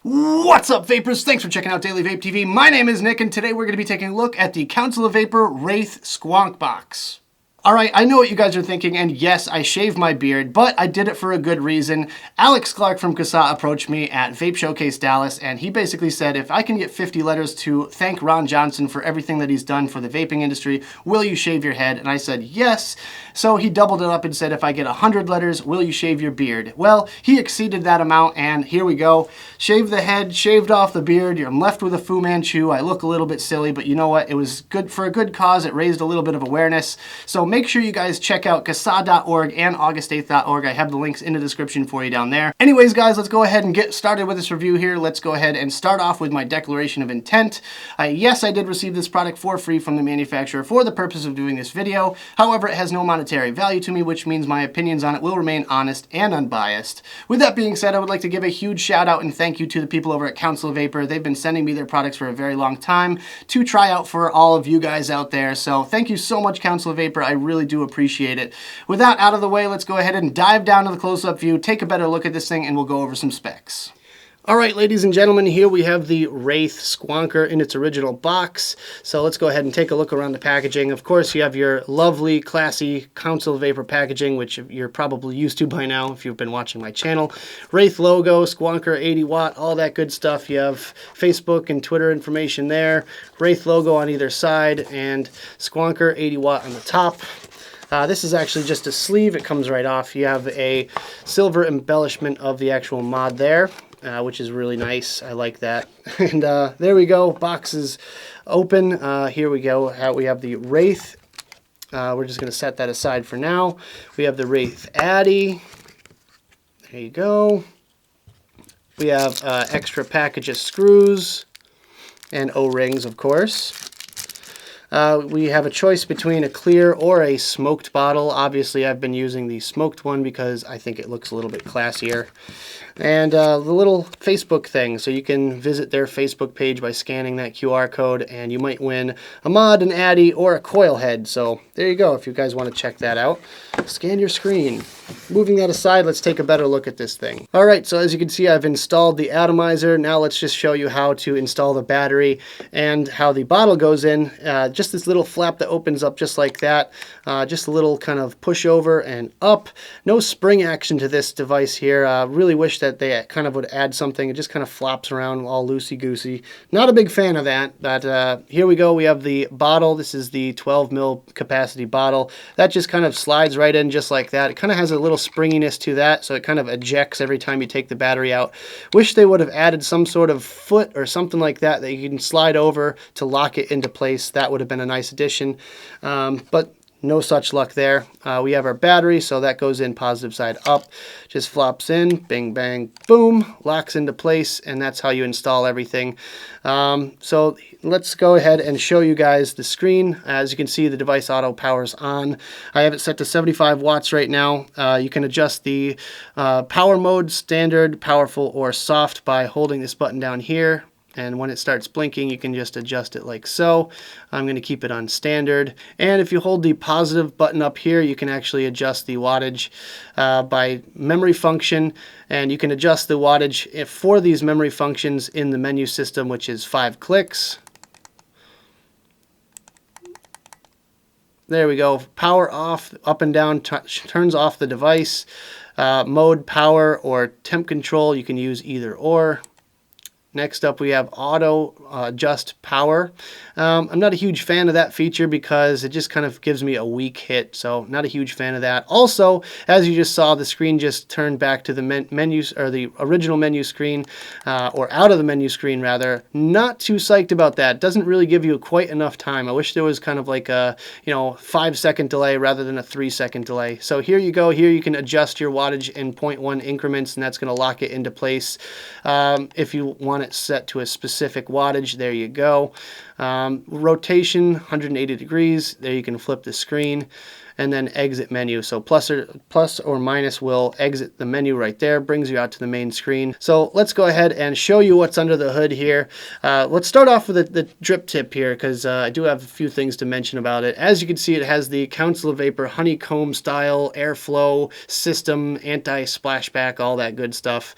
What's up, vapors? Thanks for checking out Daily Vape TV. My name is Nick, and today we're going to be taking a look at the Council of Vapor Wraith Squonk box. Alright, I know what you guys are thinking, and yes, I shaved my beard, but I did it for a good reason. Alex Clark from CASA approached me at Vape Showcase Dallas, and he basically said, if I can get 50 letters to thank Ron Johnson for everything that he's done for the vaping industry, will you shave your head? And I said, yes. So he doubled it up and said, if I get 100 letters, will you shave your beard? Well, he exceeded that amount, and here we go. Shaved the head, shaved off the beard. I'm left with a Fu Manchu. I look a little bit silly, but you know what? It was good for a good cause. It raised a little bit of awareness. So make sure you guys check out CASA.org and August8th.org. I have the links in the description for you down there. Anyways, guys, let's go ahead and get started with this review here. Let's go ahead and start off with my declaration of intent. Yes, I did receive this product for free from the manufacturer for the purpose of doing this video. However, it has no monetary value to me, which means my opinions on it will remain honest and unbiased. With that being said, I would like to give a huge shout out and thank you to the people over at Council of Vapor. They've been sending me their products for a very long time to try out for all of you guys out there. So thank you so much, Council of Vapor. I really do appreciate it. With that out of the way, let's go ahead and dive down to the close-up view, take a better look at this thing, and we'll go over some specs. Alright, ladies and gentlemen, here we have the Wraith Squonker in its original box. So let's go ahead and take a look around the packaging. Of course, you have your lovely, classy Council of Vapor packaging, which you're probably used to by now if you've been watching my channel. Wraith logo, Squonker 80 watt, all that good stuff. You have Facebook and Twitter information there. Wraith logo on either side, and Squonker 80 watt on the top. This is actually just a sleeve. It comes right off. You have a silver embellishment of the actual mod there, which is really nice. I like that. And there we go. Box is open. Here we go. We have the Wraith. We're just going to set that aside for now. We have the Wraith Addy. There you go. We have extra package of screws and O-rings, of course. We have a choice between a clear or a smoked bottle. Obviously, I've been using the smoked one because I think it looks a little bit classier. And the little Facebook thing, so you can visit their Facebook page by scanning that QR code, and you might win a mod, an Addy, or a coil head. So there you go, if you guys want to check that out. Scan your screen. Moving that aside, let's take a better look at this thing. Alright, so as you can see, I've installed the atomizer. Now let's just show you how to install the battery and how the bottle goes in. Just this little flap that opens up just like that. Just a little kind of push over and up. No spring action to this device here. Really wish that they kind of would add something. It just kind of flops around all loosey-goosey. Not a big fan of that, but here we go. We have the bottle. This is the 12 mil capacity bottle. That just kind of slides right in just like that. It kind of has a little springiness to that, so it kind of ejects every time you take the battery out. Wish they would have added some sort of foot or something like that that you can slide over to lock it into place. That would have been a nice addition, but no such luck there. We have our battery, so that goes in positive side up, just flops in, bing, bang, boom, locks into place, and that's how you install everything. So let's go ahead and show you guys the screen. As you can see, the device auto powers on. I have it set to 75 watts right now. You can adjust the power mode, standard, powerful, or soft by holding this button down here. And when it starts blinking, you can just adjust it like so. I'm going to keep it on standard. And if you hold the positive button up here, you can actually adjust the wattage by memory function. And you can adjust the wattage for these memory functions in the menu system, which is 5 clicks. There we go. Power off, up and down, turns off the device. Mode, power, or temp control, you can use either or. Next up, we have auto adjust power. I'm not a huge fan of that feature because it just kind of gives me a weak hit, so not a huge fan of that. Also, as you just saw, the screen just turned back to the menus, or the original menu screen, or out of the menu screen rather. Not too psyched about that. Doesn't really give you quite enough time. I wish there was kind of like a 5-second delay rather than a 3-second delay. So here you go. Here you can adjust your wattage in 0.1 increments, and that's going to lock it into place. If you want it set to a specific wattage, there you go. Rotation 180 degrees, there you can flip the screen. and then exit menu. So plus or minus will exit the menu right there, brings you out to the main screen. So let's go ahead and show you what's under the hood here. Let's start off with the drip tip here, because I do have a few things to mention about it. As you can see, it has the Council of Vapor honeycomb style airflow system, anti-splashback, all that good stuff.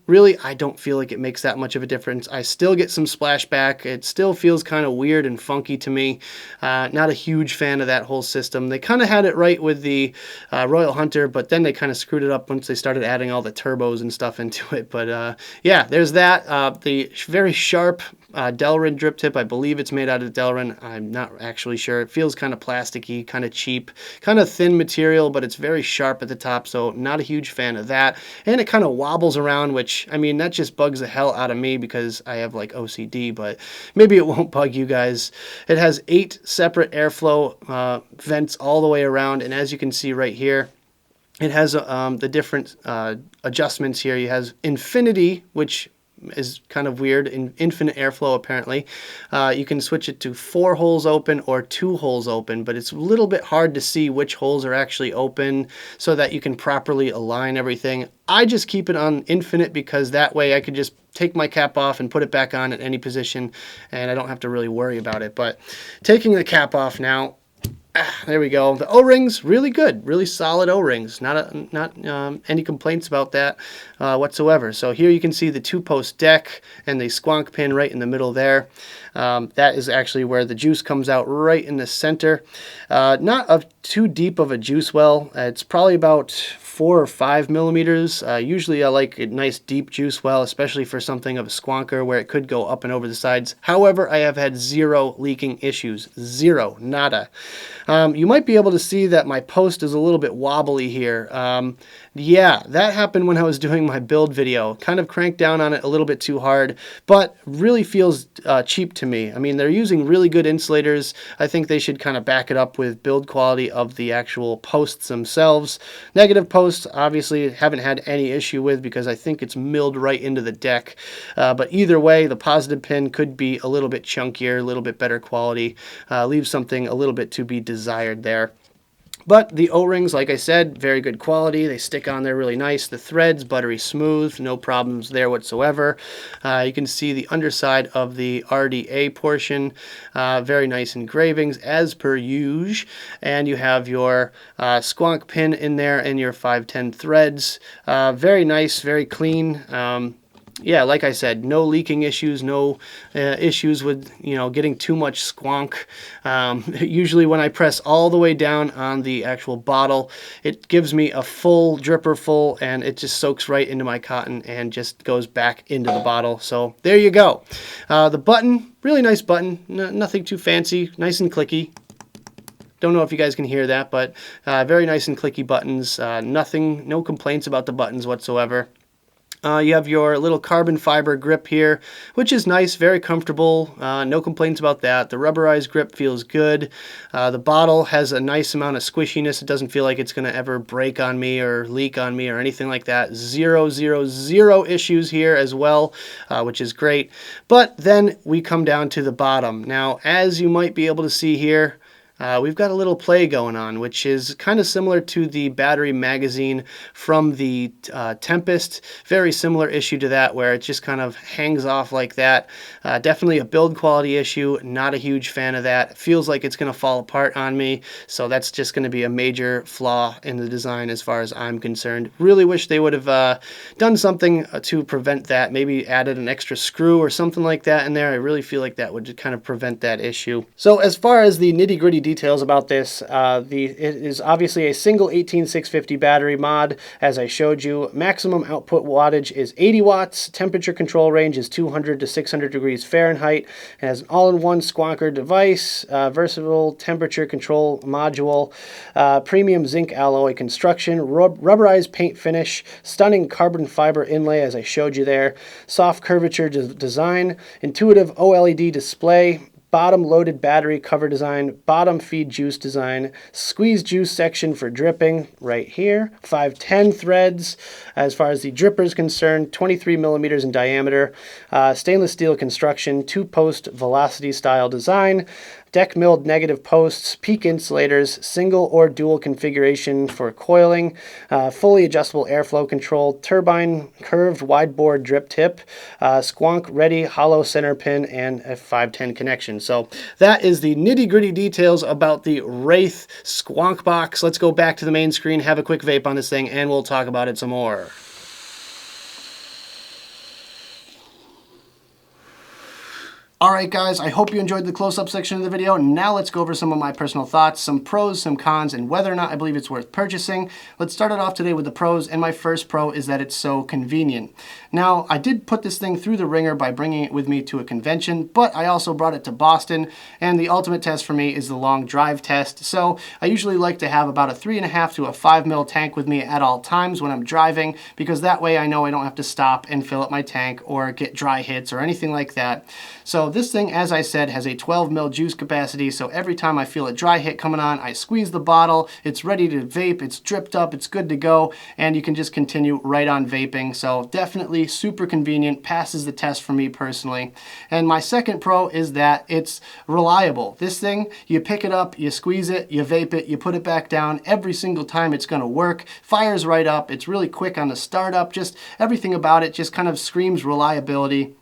Really, I don't feel like it makes that much of a difference. I still get some splashback. It still feels kind of weird and funky to me. Not a huge fan of that whole system. They kind of had it right with the Royal Hunter, but then they kind of screwed it up once they started adding all the turbos and stuff into it. But yeah, there's that. The very sharp Delrin drip tip, I believe it's made out of Delrin. I'm not actually sure. It feels kind of plasticky, kind of cheap, kind of thin material, but it's very sharp at the top, so not a huge fan of that. And it kind of wobbles around, which, I mean, that just bugs the hell out of me because I have like OCD, but maybe it won't bug you guys. It has 8 separate airflow vents all the way around, and as you can see right here, it has the different adjustments here. It has infinity, which is kind of weird, in infinite airflow apparently. You can switch it to 4 holes open or 2 holes open, but it's a little bit hard to see which holes are actually open so that you can properly align everything. I just keep it on infinite because that way I could just take my cap off and put it back on at any position and I don't have to really worry about it. But taking the cap off now, there we go. The O-rings, really good, really solid O-rings. Not any complaints about that whatsoever. So here you can see the 2-post deck and the squonk pin right in the middle there. That is actually where the juice comes out, right in the center. Not too deep of a juice well. It's probably about 4 or 5 millimeters. Usually I like a nice deep juice well, especially for something of a squonker where it could go up and over the sides. However, I have had 0 leaking issues. 0, nada. You might be able to see that my post is a little bit wobbly here. Yeah, that happened when I was doing my build video. Kind of cranked down on it a little bit too hard, but really feels cheap to me. I mean, they're using really good insulators. I think they should kind of back it up with build quality of the actual posts themselves. Negative posts, obviously, haven't had any issue with because I think it's milled right into the deck. But either way, the positive pin could be a little bit chunkier, a little bit better quality. Leaves something a little bit to be desired there. But the O-rings, like I said, very good quality. They stick on there really nice. The threads, buttery smooth, no problems there whatsoever. You can see the underside of the RDA portion. Very nice engravings as per usual. And you have your squonk pin in there and your 510 threads. Very nice, very clean. Yeah, like I said, no leaking issues, no issues with, getting too much squonk. Usually when I press all the way down on the actual bottle, it gives me a full dripper full and it just soaks right into my cotton and just goes back into the bottle. So there you go. The button, really nice button, nothing too fancy, nice and clicky. Don't know if you guys can hear that, but very nice and clicky buttons. No complaints about the buttons whatsoever. You have your little carbon fiber grip here, which is nice, very comfortable. No complaints about that. The rubberized grip feels good. The bottle has a nice amount of squishiness. It doesn't feel like it's going to ever break on me or leak on me or anything like that. 0, 0, 0 issues here as well, which is great. But then we come down to the bottom. Now, as you might be able to see here, we've got a little play going on, which is kind of similar to the battery magazine from the Tempest. Very similar issue to that, where it just kind of hangs off like that. Definitely a build quality issue. Not a huge fan of that. It feels like it's going to fall apart on me, so that's just going to be a major flaw in the design as far as I'm concerned. Really wish they would have done something to prevent that. Maybe added an extra screw or something like that in there. I really feel like that would kind of prevent that issue. So as far as the nitty-gritty details about this, it is obviously a single 18650 battery mod, as I showed you. Maximum output wattage is 80 watts. Temperature control range is 200 to 600 degrees Fahrenheit. It has an all-in-one squonker device, versatile temperature control module, premium zinc alloy construction, rubberized paint finish, stunning carbon fiber inlay, as I showed you there, soft curvature design, intuitive OLED display, bottom loaded battery cover design, bottom feed juice design, squeeze juice section for dripping right here, 510 threads. As far as the dripper is concerned, 23 millimeters in diameter, stainless steel construction, 2-post velocity style design, deck milled negative posts, peak insulators, single or dual configuration for coiling, fully adjustable airflow control, turbine curved wide bore drip tip, squonk ready hollow center pin, and a 510 connection. So that is the nitty gritty details about the Wraith Squonk Box. Let's go back to the main screen, have a quick vape on this thing, and we'll talk about it some more. Alright guys, I hope you enjoyed the close-up section of the video. Now let's go over some of my personal thoughts, some pros, some cons, and whether or not I believe it's worth purchasing. Let's start it off today with the pros, and my first pro is that it's so convenient. Now, I did put this thing through the ringer by bringing it with me to a convention, but I also brought it to Boston, and the ultimate test for me is the long drive test. So I usually like to have about a 3.5 to a 5 ml tank with me at all times when I'm driving, because that way I know I don't have to stop and fill up my tank or get dry hits or anything like that. So this thing, as I said, has a 12 ml juice capacity, so every time I feel a dry hit coming on, I squeeze the bottle, it's ready to vape, it's dripped up, it's good to go, and you can just continue right on vaping. So definitely super convenient, passes the test for me personally. And my second pro is that it's reliable. This thing, you pick it up, you squeeze it, you vape it, you put it back down, every single time it's gonna work, fires right up, it's really quick on the startup, just everything about it just kind of screams reliability.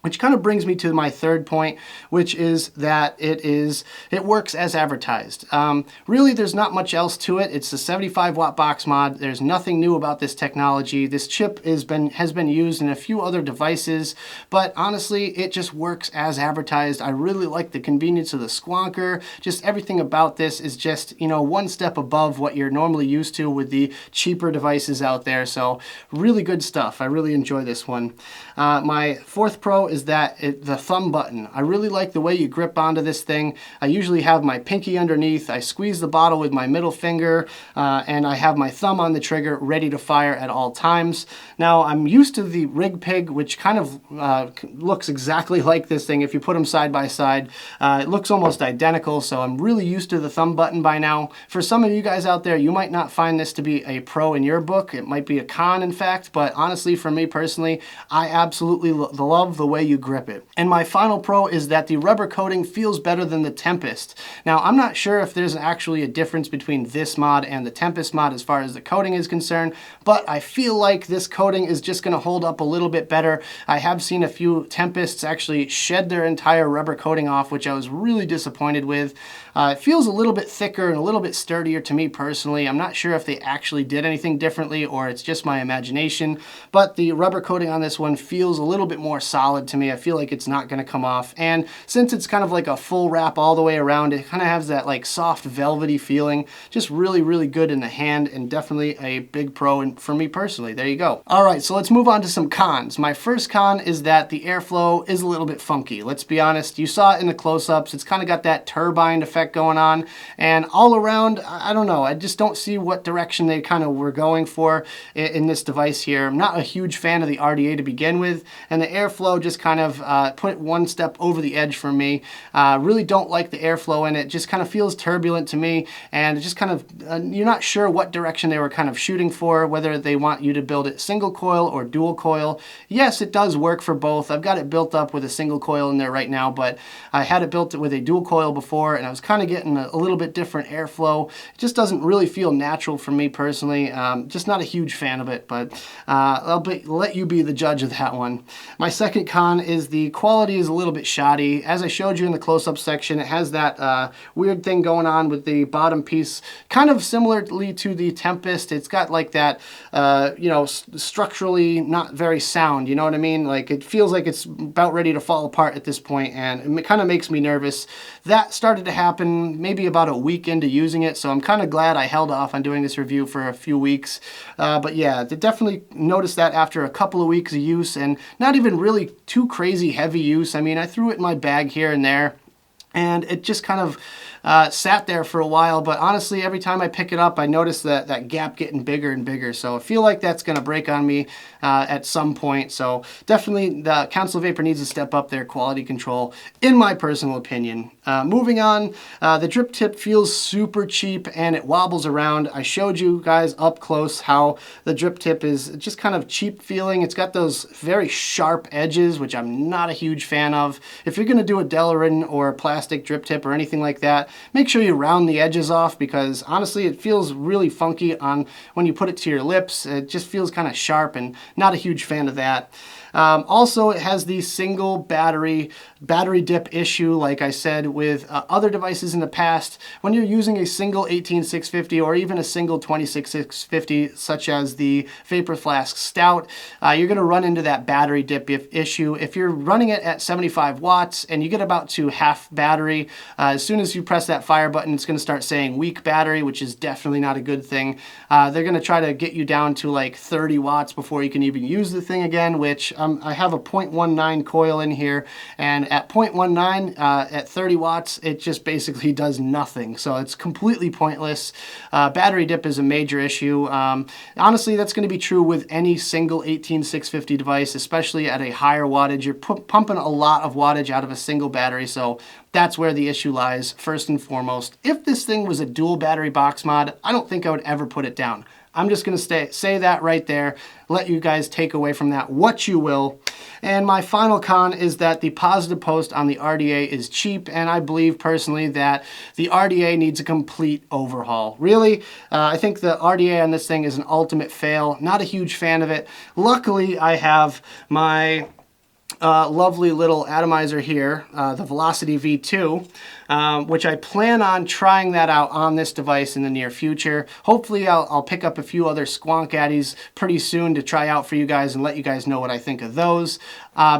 Which kind of brings me to my third point, which is that it works as advertised. Really, there's not much else to it. It's a 75 watt box mod. There's nothing new about this technology. This chip has been used in a few other devices, but honestly, it just works as advertised. I really like the convenience of the Squonker. Just everything about this is just, you know, one step above what you're normally used to with the cheaper devices out there. So really good stuff. I really enjoy this one. My fourth pro is that the thumb button. I really like the way you grip onto this thing. I usually have my pinky underneath. I squeeze the bottle with my middle finger, and I have my thumb on the trigger ready to fire at all times. Now, I'm used to the Rig Pig, which kind of looks exactly like this thing. If you put them side by side, it looks almost identical, so I'm really used to the thumb button by now. For some of you guys out there, you might not find this to be a pro in your book. It might be a con, in fact, but honestly, for me personally, I absolutely love the way you grip it. And my final pro is that the rubber coating feels better than the Tempest. Now, I'm not sure if there's actually a difference between this mod and the Tempest mod as far as the coating is concerned, but I feel like this coating is just going to hold up a little bit better. I have seen a few Tempests actually shed their entire rubber coating off, which I was really disappointed with. It feels a little bit thicker and a little bit sturdier to me personally. I'm not sure if they actually did anything differently or it's just my imagination, but the rubber coating on this one feels a little bit more solid to me. I feel like it's not going to come off, and since it's kind of like a full wrap all the way around, it kind of has that like soft velvety feeling. Just really, really good in the hand, and definitely a big pro for me personally. There you go. All right, so let's move on to some cons. My first con is that the airflow is a little bit funky. Let's be honest. You saw it in the close-ups. It's kind of got that turbine effect going on, and all around, I don't know. I just don't see what direction they kind of were going for in this device here. I'm not a huge fan of the RDA to begin with, and the airflow just kind of put one step over the edge for me. Really don't like the airflow in it. Just kind of feels turbulent to me, and it just kind of, you're not sure what direction they were kind of shooting for, whether they want you to build it single coil or dual coil. Yes, it does work for both. I've got it built up with a single coil in there right now, but I had it built with a dual coil before, and I was kind of getting a little bit different airflow. It just doesn't really feel natural for me personally. Just not a huge fan of it, but I'll let you be the judge of that one. My second con is the quality is a little bit shoddy. As I showed you in the close-up section, it has that weird thing going on with the bottom piece, kind of similarly to the Tempest. It's got like that, you know, structurally not very sound, you know what I mean? Like, it feels like it's about ready to fall apart at this point, and it kind of makes me nervous. That started to happen maybe about a week into using it, so I'm kind of glad I held off on doing this review for a few weeks. But yeah, definitely noticed that after a couple of weeks of use, and not even really too crazy heavy use. I mean, I threw it in my bag here and there, and it just kind of sat there for a while, but honestly, every time I pick it up, I notice that gap getting bigger and bigger. So I feel like that's going to break on me at some point. So definitely the Council of Vapor needs to step up their quality control, in my personal opinion. Moving on, the drip tip feels super cheap and it wobbles around. I showed you guys up close how the drip tip is just kind of cheap feeling. It's got those very sharp edges, which I'm not a huge fan of. If you're going to do a Delrin or a plastic drip tip or anything like that, make sure you round the edges off, because honestly it feels really funky on when you put it to your lips. It just feels kind of sharp, and not a huge fan of that. Also, it has the single battery dip issue, like I said, with other devices in the past. When you're using a single 18650 or even a single 26650, such as the Vapor Flask Stout, you're going to run into that battery dip issue. If you're running it at 75 watts and you get about to half battery, as soon as you press that fire button, it's going to start saying weak battery, which is definitely not a good thing. They're going to try to get you down to like 30 watts before you can even use the thing again, which I have a 0.19 coil in here, and at 0.19 at 30 watts, it just basically does nothing. So it's completely pointless. Battery dip is a major issue. Honestly, that's going to be true with any single 18650 device, especially at a higher wattage. You're pumping a lot of wattage out of a single battery, so that's where the issue lies, first and foremost. If this thing was a dual battery box mod, I don't think I would ever put it down. I'm just going to say that right there, let you guys take away from that what you will. And my final con is that the positive post on the RDA is cheap, and I believe personally that the RDA needs a complete overhaul. Really, I think the RDA on this thing is an ultimate fail. Not a huge fan of it. Luckily, I have my lovely little atomizer here, the Velocity V2, which I plan on trying that out on this device in the near future. Hopefully I'll pick up a few other Squonk Addies pretty soon to try out for you guys and let you guys know what I think of those,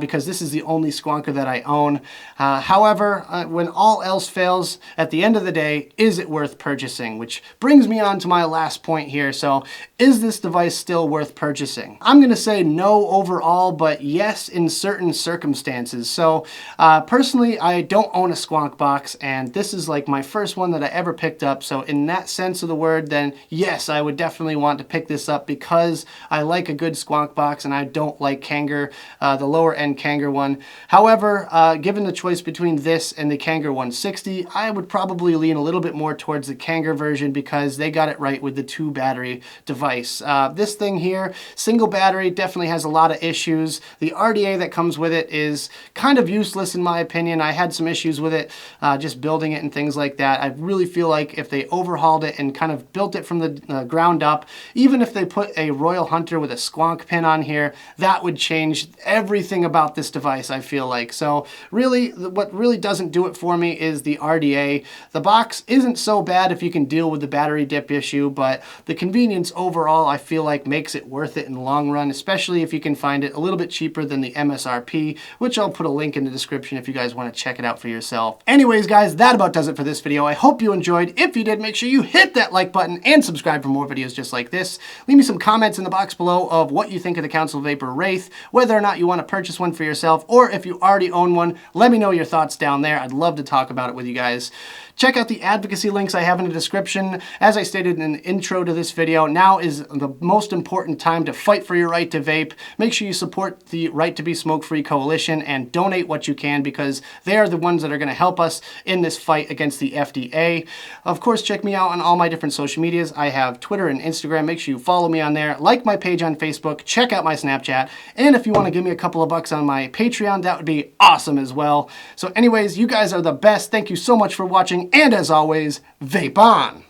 because this is the only Squonker that I own. However, when all else fails, at the end of the day, is it worth purchasing? Which brings me on to my last point here. So, is this device still worth purchasing? I'm going to say no overall, but yes in certain circumstances. So, personally, I don't own a Squonk box, and this is like my first one that I ever picked up. So in that sense of the word, then yes, I would definitely want to pick this up because I like a good Squonk box and I don't like Kanger, the lower end Kanger one. However, given the choice between this and the Kanger 160, I would probably lean a little bit more towards the Kanger version because they got it right with the 2 battery device. This thing here, single battery, definitely has a lot of issues. The RDA that comes with it is kind of useless in my opinion. I had some issues with it, just building it and things like that. I really feel like if they overhauled it and kind of built it from the ground up, even if they put a Royal Hunter with a Squonk pin on here, that would change everything about this device, I feel like. So really, what really doesn't do it for me is the RDA. The box isn't so bad if you can deal with the battery dip issue, but the convenience overall, I feel like makes it worth it in the long run, especially if you can find it a little bit cheaper than the MSRP, which I'll put a link in the description if you guys want to check it out for yourself. Anyways, guys, that about does it for this video. I hope you enjoyed. If you did, make sure you hit that like button and subscribe for more videos just like this. Leave me some comments in the box below of what you think of the Council of Vapor Wraith, whether or not you want to purchase one for yourself, or if you already own one, let me know your thoughts down there. I'd love to talk about it with you guys. Check out the advocacy links I have in the description. As I stated in the intro to this video, now is the most important time to fight for your right to vape. Make sure you support the Right to Be Smoke-Free Coalition and donate what you can, because they are the ones that are going to help us in this fight against the FDA. Of course, check me out on all my different social medias. I have Twitter and Instagram. Make sure you follow me on there. Like my page on Facebook. Check out my Snapchat. And if you want to give me a couple of bucks on my Patreon, that would be awesome as well. So anyways, you guys are the best. Thank you so much for watching. And as always, vape on!